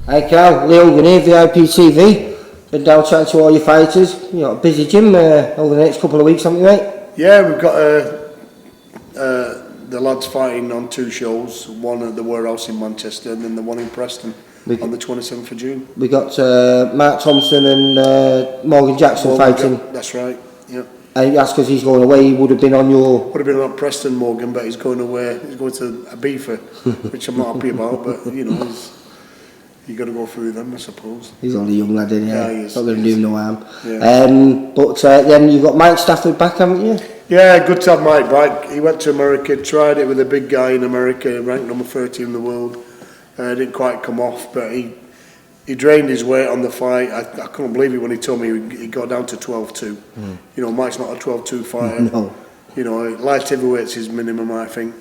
Hi Karl, Lee Hogan here, VIP TV. Been down chatting to all your fighters. You got a busy gym over the next couple of weeks, haven't you, mate? Yeah, we've got the lads fighting on 2 shows, one at the warehouse in Manchester and then the one in Preston on the 27th of June. We got Mark Thompson and Morgan Jackson fighting. That's right, yeah. And that's because he's going away. He would have been on your... Would have been on Preston, Morgan, but he's going away. He's going to Ibiza, which I'm not happy about, but you know, you got to go through them, I suppose. He's only a young lad, isn't he? Yeah, he is. Not going to do him no harm. Yeah. But then you've got Mike Stafford back, haven't you? Yeah, good to have Mike back. He went to America, tried it with a big guy in America, ranked number 30 in the world. Didn't quite come off, but he drained his weight on the fight. I couldn't believe it when he told me he got down to 12-2. You know, Mike's not a 12-2 fighter. No. You know, light heavyweight's his minimum, I think.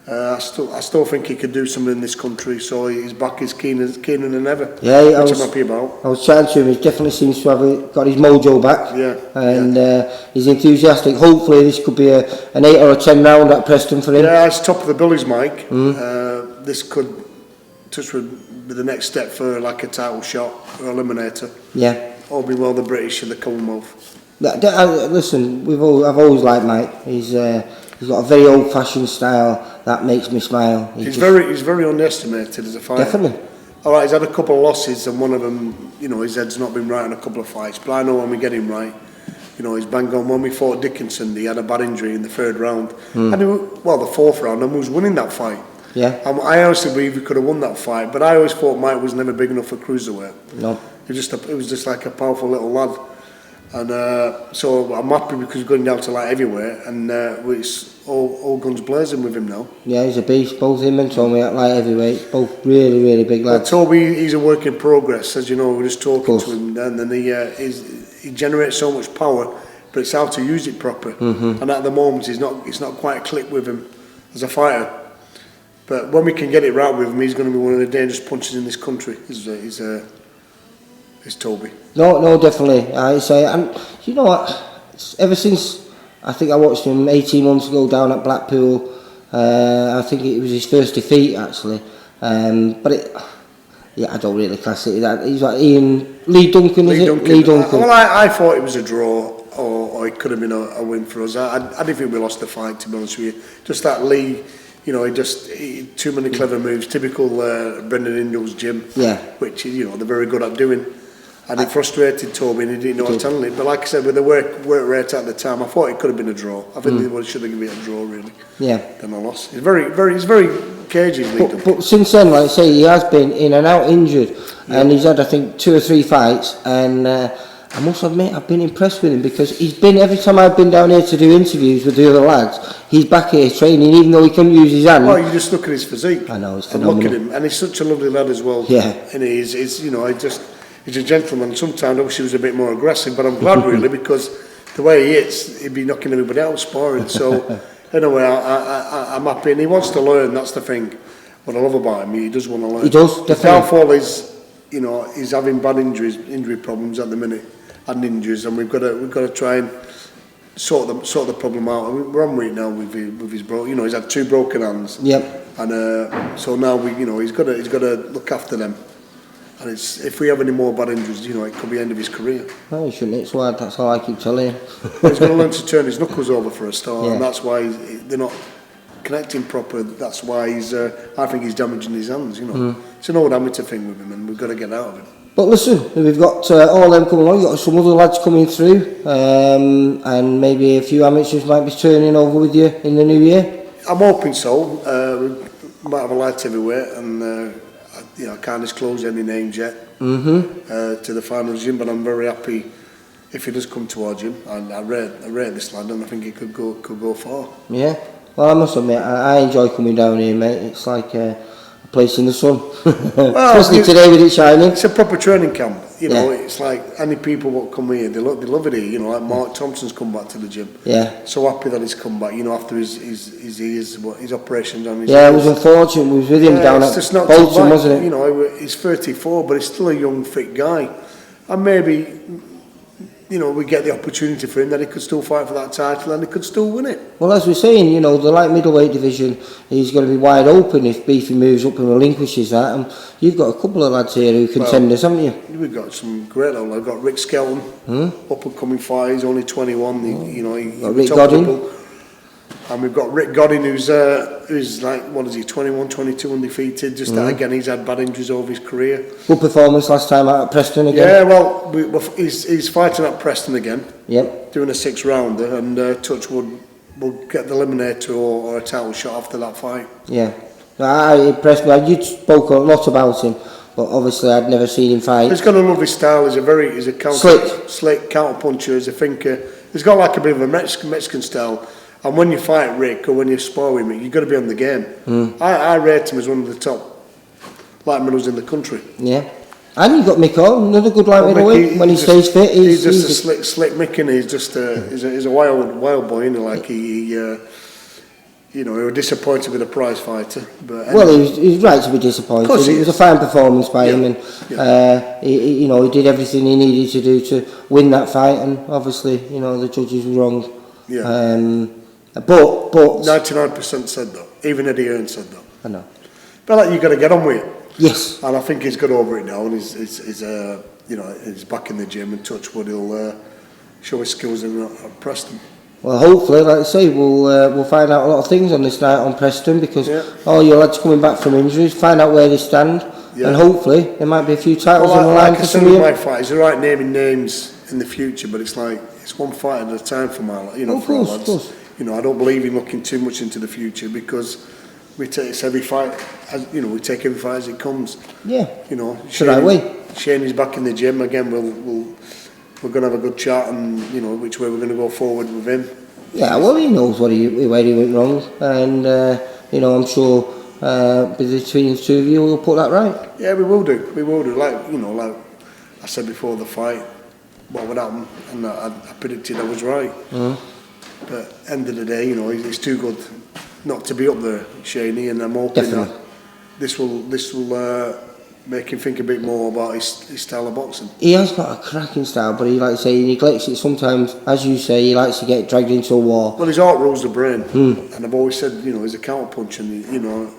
I still think he could do something in this country, so he's back as keener than ever. Yeah, which I'm happy about. I was chatting to him. He definitely seems to have got his mojo back. Yeah, and he's enthusiastic. Hopefully, this could be an 8 or a 10 round at Preston for him. Yeah, it's top of the billies, Mike. This could touch with the next step for like a title shot or eliminator. Yeah. All be well the British and the Commonwealth. Listen, I've always liked Mike. He's got a very old-fashioned style that makes me smile. He's very underestimated as a fighter. Definitely. All right, he's had a couple of losses, and one of them, you know, his head's not been right in a couple of fights. But I know when we get him right, you know, he's bang on. When we fought Dickinson, he had a bad injury in the 3rd round, and the 4th round, and we was winning that fight. Yeah. I honestly believe we could have won that fight, but I always thought Mike was never big enough for cruiserweight. No. It was just like a powerful little lad. And so I'm happy because we're going down to light heavyweight, and it's all guns blazing with him now. Yeah, he's a beast. Both him and Tommy at light heavyweight, both really, really big lads. Toby, he's a work in progress, as you know. We're just talking to him, and then he generates so much power, but it's how to use it proper. And at the moment, it's not quite clicked with him as a fighter. But when we can get it right with him, he's going to be one of the dangerous punches in this country. Is Toby. No, definitely. I say, and you know what? Ever since I think I watched him 18 months ago down at Blackpool, I think it was his first defeat actually. But I don't really class it that. He's like Lee Duncan, is it? Lee Duncan. Well, I thought it was a draw, or it could have been a win for us. I didn't think we lost the fight, to be honest with you. Just that Lee. You know, he too many clever moves, typical Brendan Ingalls gym, which you know they're very good at doing. And it frustrated Toby, and he didn't know how to handle it. But like I said, with the work rate at the time, I thought it could have been a draw. I think they should have given it a draw, really. Yeah. Then a loss. He's very cagey. But since then, like I say, he has been in and out injured, and he's had I think 2 or 3 fights, and I must admit I've been impressed with him because he's been, every time I've been down here to do interviews with the other lads, he's back here training even though he couldn't use his hand. Well, you just look at his physique. I know, it's phenomenal. And look at him, and he's such a lovely lad as well. Yeah. And he's you know, he's a gentleman. Sometimes I wish he was a bit more aggressive, but I'm glad really because the way he hits, he'd be knocking everybody out sparring. So anyway, I'm happy, and he wants to learn. That's the thing. What I love about him, he does want to learn. He does, definitely. The downfall is, you know, he's having bad injury problems at the minute, and injuries, and we've got to try and sort the problem out. And we're on with it now with his you know, he's had 2 broken hands. Yep. And so now he's got to look after them. And if we have any more bad injuries, you know, it could be the end of his career. No, he shouldn't. It's why, that's all I keep telling him. He's going to learn to turn his knuckles over for a start, and that's why they're not connecting proper. That's why I think he's damaging his hands, you know. It's an old amateur thing with him, and we've got to get out of it. But listen, we've got all them coming along. You've got some other lads coming through, and maybe a few amateurs might be turning over with you in the new year. I'm hoping so. We might have a light heavyweight, and you know, I can't disclose any names yet to the final gym, but I'm very happy if he does come to our gym. And I rate this lad, and I think he could go far. Yeah. Well, I must admit, I enjoy coming down here, mate. It's like a place in the sun. Well, especially today with it shining. It's a proper training camp. You know, it's like any people that come here, they love it here. You know, like Mark Thompson's come back to the gym. Yeah. So happy that he's come back. You know, after his operations on his. Yeah, it was unfortunate. We was with him down at Bolton, wasn't it? You know, he's 34, but he's still a young, fit guy. And maybe, you know, we get the opportunity for him, then he could still fight for that title and he could still win it. Well, as we're saying, you know, the light middleweight division is going to be wide open if Beefy moves up and relinquishes that. And you've got a couple of lads here who contenders, haven't you? We've got some great ones. I've got Rick Skelton, up and coming fighter. He's only 21. You know, Rick Godin. And we've got Rick Godin, who's like, what is he, 21, 22 undefeated. Just that, again, he's had bad injuries over his career. Good performance last time out at Preston again. Yeah, well, he's fighting at Preston again. Yep. Doing a 6-rounder, and Touchwood will get the eliminator or a title shot after that fight. Yeah. I impressed me. You spoke a lot about him, but obviously I'd never seen him fight. He's got a lovely style. He's a slick counter puncher. He's a thinker. He's got like a bit of a Mexican style. And when you fight Rick or when you spar with him, you've got to be on the game. I rate him as one of the top light middles in the country. Yeah. And you've got Mick Hall, another good light middleweight. When he stays fit, he's just a slick Mick, and he's just he's a wild boy, isn't he? Like you know, he was disappointed with the prize fighter. But anyway. Well, he was right to be disappointed. It was a fine performance by him, and you know, he did everything he needed to do to win that fight, and obviously, you know, the judges were wrong. Yeah. But 99% said that. Even Eddie Hearn said that. I know. But like, you got to get on with it. Yes. And I think he's got over it now, and he's you know, he's back in the gym, and Touchwood he'll show his skills in Preston. Well, hopefully, like I say, we'll find out a lot of things on this night on Preston, because all your lads coming back from injuries, find out where they stand, and hopefully there might be a few titles on the line for some of you. My fight, it's all right naming names in the future, but it's like it's one fight at a time for my, you know, for our lads. Of course. You know, I don't believe in looking too much into the future, because we take every fight, as, you know, we take every fight as it comes. Yeah. You know, Shane is back in the gym again. We're going to have a good chat, and you know which way we're going to go forward with him. Yeah, well, he knows where he went wrong, and you know, I'm sure between the two of you, we'll put that right. Yeah, we will do. We will do. Like, you know, like I said before the fight, what would happen, and I predicted I was right. But end of the day, you know, he's too good not to be up there, Shaney, and I'm hoping that this will make him think a bit more about his style of boxing. He has got a cracking style, but he, like I say, he neglects it sometimes. As you say, he likes to get dragged into a war. Well, his heart rules the brain, and I've always said, you know, he's a counter puncher, and you know,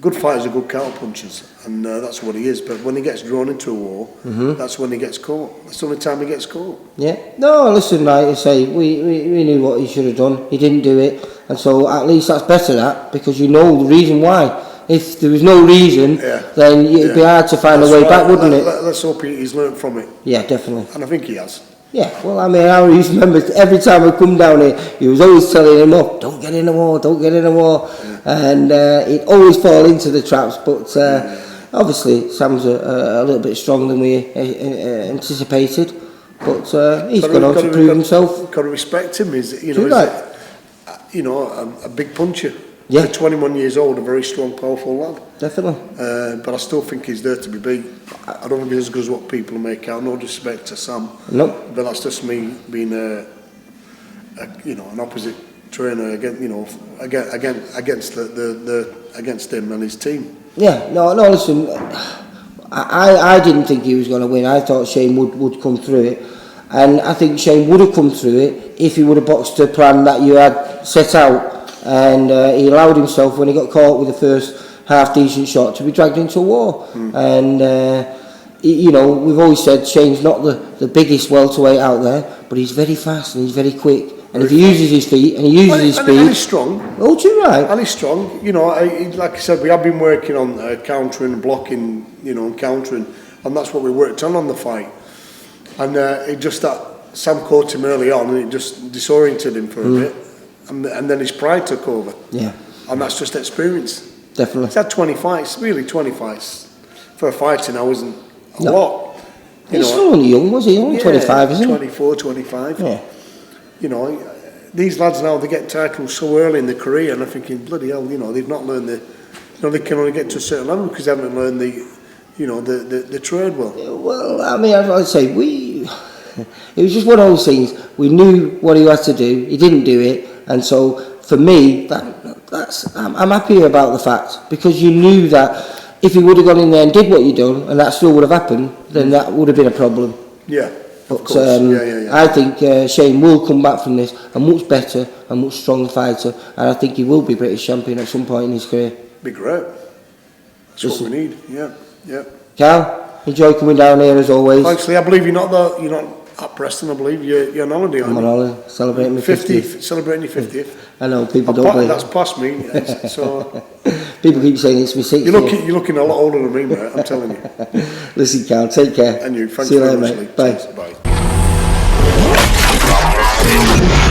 good fighters are good counter punchers, and that's what he is. But when he gets drawn into a war, that's when he gets caught. That's the only time he gets caught. Yeah. No, listen, like I say, we knew what he should have done. He didn't do it, and so at least that's better, that, because you know the reason why. If there was no reason, then it'd be hard to find a way back, wouldn't it? Let's hope he's learnt from it. Yeah, definitely. And I think he has. Yeah, well, I mean, I always remember every time I come down here, he was always telling him, "Oh, don't get in the war, don't get in the war," and he'd always fall into the traps. But obviously, Sam's a little bit stronger than we anticipated. But he's gone on to prove himself. Got to respect him. He's, you know, a big puncher. Yeah. At 21 years old, a very strong, powerful lad. Definitely. But I still think he's there to be beat. I don't think he's as good as what people make out. No disrespect to Sam. No. But that's just me being you know, an opposite trainer against, you know, against against him and his team. Yeah. No. Listen, I didn't think he was going to win. I thought Shane would come through it, and I think Shane would have come through it if he would have boxed a plan that you had set out. And he allowed himself, when he got caught with the first half-decent shot, to be dragged into a war. And, you know, we've always said Shane's not the biggest welterweight out there, but he's very fast and he's very quick. And if he uses his feet and he uses his speed... And he's strong. Oh, too right. And he's strong. You know, like I said, we have been working on countering, blocking, you know, and countering. And that's what we worked on the fight. And it just that Sam caught him early on, and it just disoriented him for a bit. And then his pride took over. Yeah. And that's just experience. Definitely. He's had 20 fights, really 20 fights. For a fighter now isn't a lot. He's still only young, was he? Only 25, isn't he? 24, 25. Yeah. You know, these lads now, they get titles so early in their career, and I'm thinking, bloody hell, you know, they've not learned you know, they can only get to a certain level because they haven't learned the trade well. Well, I mean, I'd say it was just one of those things. We knew what he had to do. He didn't do it. And so, for me, I'm happy about the fact, because you knew that if he would have gone in there and did what you done, and that still would have happened, then that would have been a problem. Yeah. But course. I think Shane will come back from this a much better, a much stronger fighter, and I think he will be British champion at some point in his career. Be great. That's what we need. Yeah. Karl, enjoy coming down here as always. Thanks, Lee. I believe you're not at Preston. I believe you're on holiday. I'm on holiday, celebrating my 50th. Celebrating your 50th. I know people don't believe that's past me. So people keep saying it's my 60th. You're looking a lot older than me, mate. I'm telling you. Listen, Karl, take care. And you. Thanks See you very later, much, mate. Lee. Bye. Bye.